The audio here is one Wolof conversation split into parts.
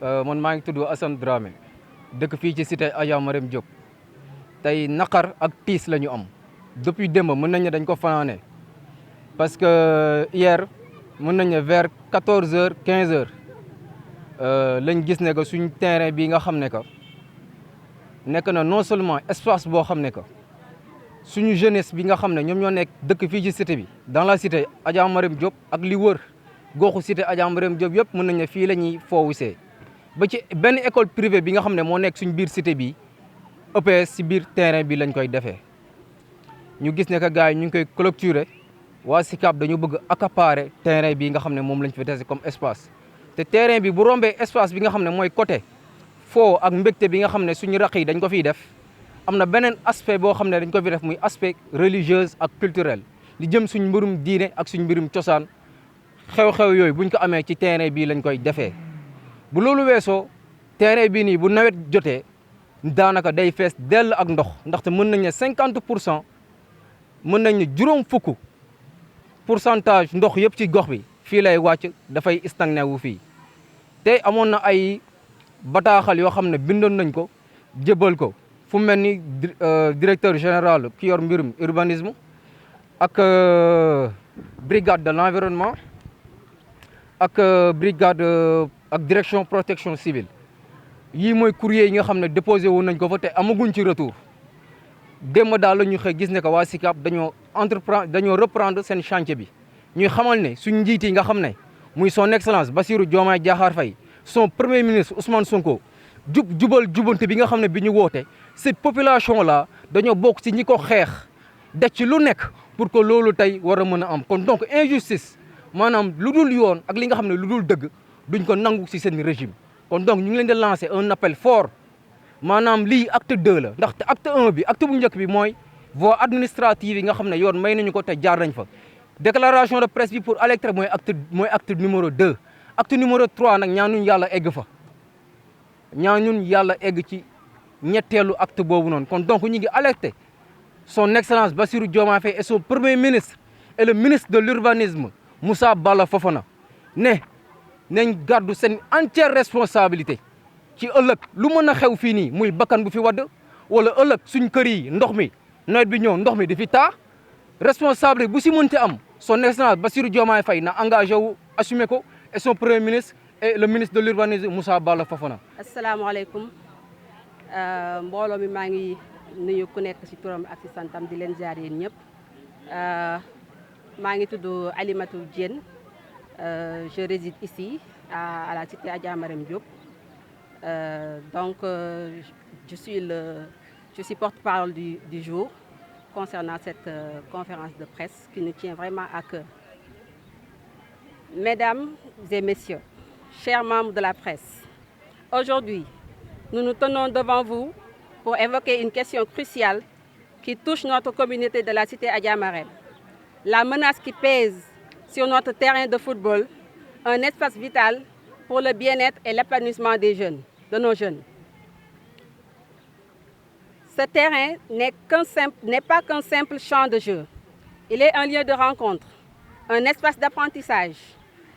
man maa ngi tudd Assane Dramé dëkk fii ci cité Adja Marème Diop tey naqar ak tiis la ñu am depuis démb mën nañ ne dañ ko fanaane parce que hier mën nañ ne vers 14h 15h lañ gis ne que suñ terrain bii nga xam ne que nekk na non seulement espace boo xam ne que suñu jeunesse bi nga xam ne ñoom ñoo nekk dëkk fii ci cité bi dans la cité Adja Marème Diop ak li wër goxu cité Adja Marème Diop yëpp mën nañ ne fii la ñuy foowusee ba ci benn école privée bi nga xam ne moo nekk suñ biir cité bi EPS si biir terrain bi lañ koy defee ñu gis ne que gars yi ñu ngi koy clôturer waa SICAP dañu bëgg accaparer terrain bi nga xam ne moom lañ fi dese comme espace te terrain bi bu rombee espace bi nga xam ne mooy côté foo ak mbégte bi nga xam ne suñu raq yi dañ ko fiy def am na beneen aspect boo xam ne dañ ko fi def muy aspect religieuse ak culturel li jëm suñ mbirum diine ak suñ mbirum cosaan xew-xew yooyu buñ ko amee ci terrain bii lañ koy defee bu loolu weesoo terrain bii nii bu nawet jotee daanaka day fees dell ak ndox ndaxte mën nañ ne 50% mën nañ ne juróom fukk pourcentage ndox yëpp ci gox bi fii lay wàcc dafay stagné wu fii te amoon na ay bataaxal yoo xam ne bindoon nañ ko jébal ko fu mel ni directeur général ki yor mbirum urbanisme ak brigade de l'environnement ak brigade ak direction protection civile yii mooy courrier yi nga xam ne déposé woon nañ ko fa te amaguñ ci retour démb daal la ñu xëy gis ne que waa SICAP dañoo reprendre seen chantier bi ñuy xamal ne suñ njiit yi nga xam ne muy son excellence Bassirou Diomaye Diakhar Faye son premier ministre Ousmane Sonko jubal jubante bi nga xam ne bi ñu woote cette population là dañoo bokk ci ñi ko xeex def ci lu nekk pour que loolu tey war a mën a am kon donc injustice maanaam lu dul yoon ak li nga xam ne lu dul dëgg duñ ko nangu ci seen régime kon donc ñu ngi leen di lancer un appel fort maanaam lii acte 2 la ndaxte acte 1 bi acte bu njëkk bi mooy voie administrative yi nga xam ne yoon may nañu ko te jaar nañ fa déclaration de presse bi pour alerter mooy acte numéro 2 acte numéro 3 nag ñaanuñ yàlla egg fa ñaanuñ yàlla egg ci ñetteelu acte boobu noonu kon donc ñu ngi alerter son excellence Bassirou Diomaye Faye et son premier ministre et le ministre de l'urbanisme Moussa Bala Fofana ne nañ gàddu seen entière responsabilité ci ëllëg lu mën a xew fii nii muy bakkan bu fi wadd wala ëllëg suñ kër yi ndox mi nawet bi ñëw ndox mi di fi taa responsable bu si mënti am son excellence Bassirou Diomaye Faye na engagé wu assumé ko et son premier ministre et le ministre de l'urbanisme Moussa Bala Fofana. asalaamaaleykum mbooloo mi maa ngi nuyu ku nekk ci turam ak ci santam di leen ziar yéen ñëpp maa ngi tudd Alimatou Diène je réside ici à la cité Adja Marème Diop je suis porte-parole du jour concernant cette conférence de presse qui nous tient vraiment à cœur. Mesdames et messieurs, chers membres de la presse, aujourd'hui, nous nous tenons devant vous pour évoquer une question cruciale qui touche notre communauté de la cité Adja Marème. La menace qui pèse sur notre terrain de football, un espace vital pour le bien-être et l'épanouissement de nos jeunes. Ce terrain n'est pas qu'un simple champ de jeu. Il est un lieu de rencontre, un espace d'apprentissage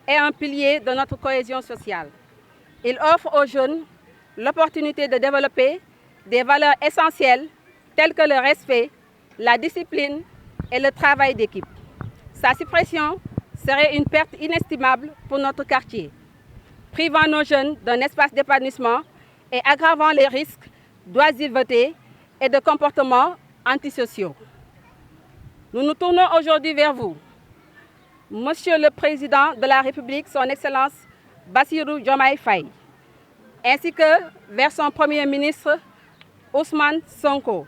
et un pilier de notre cohésion sociale. Il offre aux jeunes l'opportunité de développer des valeurs essentielles telles que le respect, la discipline et le travail d'équipe. Sa suppression serait une perte inestimable pour notre quartier, privant nos jeunes d'un espace d'épanouissement et aggravant les risques d'oisiveté et de comportements antisociaux. Nous nous tournons aujourd'hui vers vous, Monsieur le Président de la République, son Excellence Bassirou Diomaye Faye, ainsi que vers son Premier ministre Ousmane Sonko,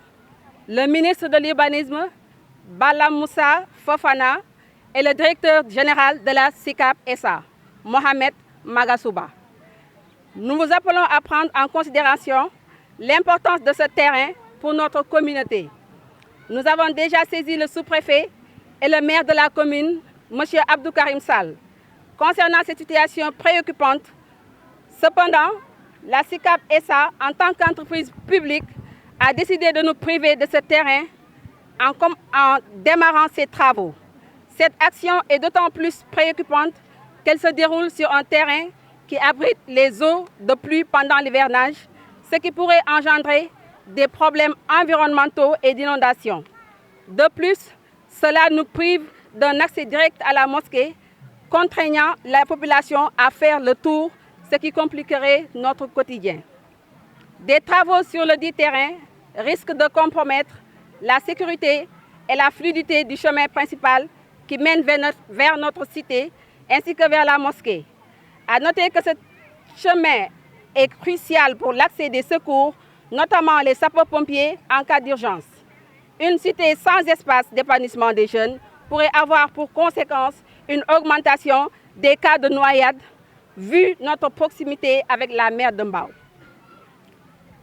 le ministre de l'Urbanisme Bala Moussa Fofana et le directeur général de la SICAP SA, Mohamed Magasouba. Nous vous appelons à prendre en considération l'importance de ce terrain pour notre communauté. Nous avons déjà saisi le sous-préfet et le maire de la commune, M. Abdou Karim Sall, concernant cette situation préoccupante. Cependant, la SICAP SA, en tant qu'entreprise publique, a décidé de nous priver de ce terrain en démarrant ses travaux. Cette action est d'autant plus préoccupante qu'elle se déroule sur un terrain qui abrite les eaux de pluie pendant l'hivernage, ce qui pourrait engendrer des problèmes environnementaux et d'inondation. De plus, cela nous prive d'un accès direct à la mosquée, contraignant la population à faire le tour, ce qui compliquerait notre quotidien. Des travaux sur le dit terrain risquent de compromettre la sécurité et la fluidité du chemin principal qui mène vers notre cité ainsi que vers la mosquée. À noter que ce chemin est crucial pour l'accès des secours, notamment les sapeurs-pompiers en cas d'urgence. Une cité sans espace d'épanouissement des jeunes pourrait avoir pour conséquence une augmentation des cas de noyade, vu notre proximité avec la mer de Mbao.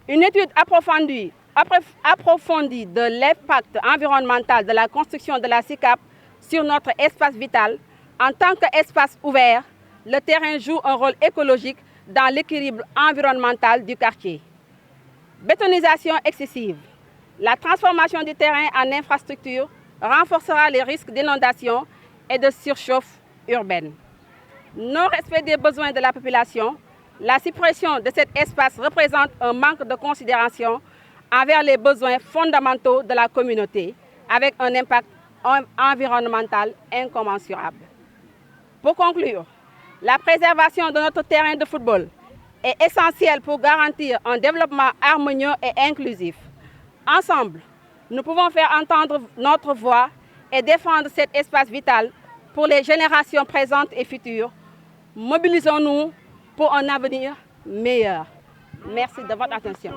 Une étude approfondie de l'impact environnemental de la construction de la SICAP sur notre espace vital, en tant qu'espace ouvert, le terrain joue un rôle écologique dans l'équilibre environnemental du quartier. Bétonisation excessive. La transformation du terrain en infrastructure renforcera les risques d'inondation et de surchauffe urbaine. Non-respect des besoins de la population, la suppression de cet espace représente un manque de considération envers les besoins fondamentaux de la communauté, avec un impact environnemental incommensurable. Pour conclure, la préservation de notre terrain de football est essentielle pour garantir un développement harmonieux et inclusif. Ensemble, nous pouvons faire entendre notre voix et défendre cet espace vital pour les générations présentes et futures. Mobilisons-nous pour un avenir meilleur. Merci de votre attention.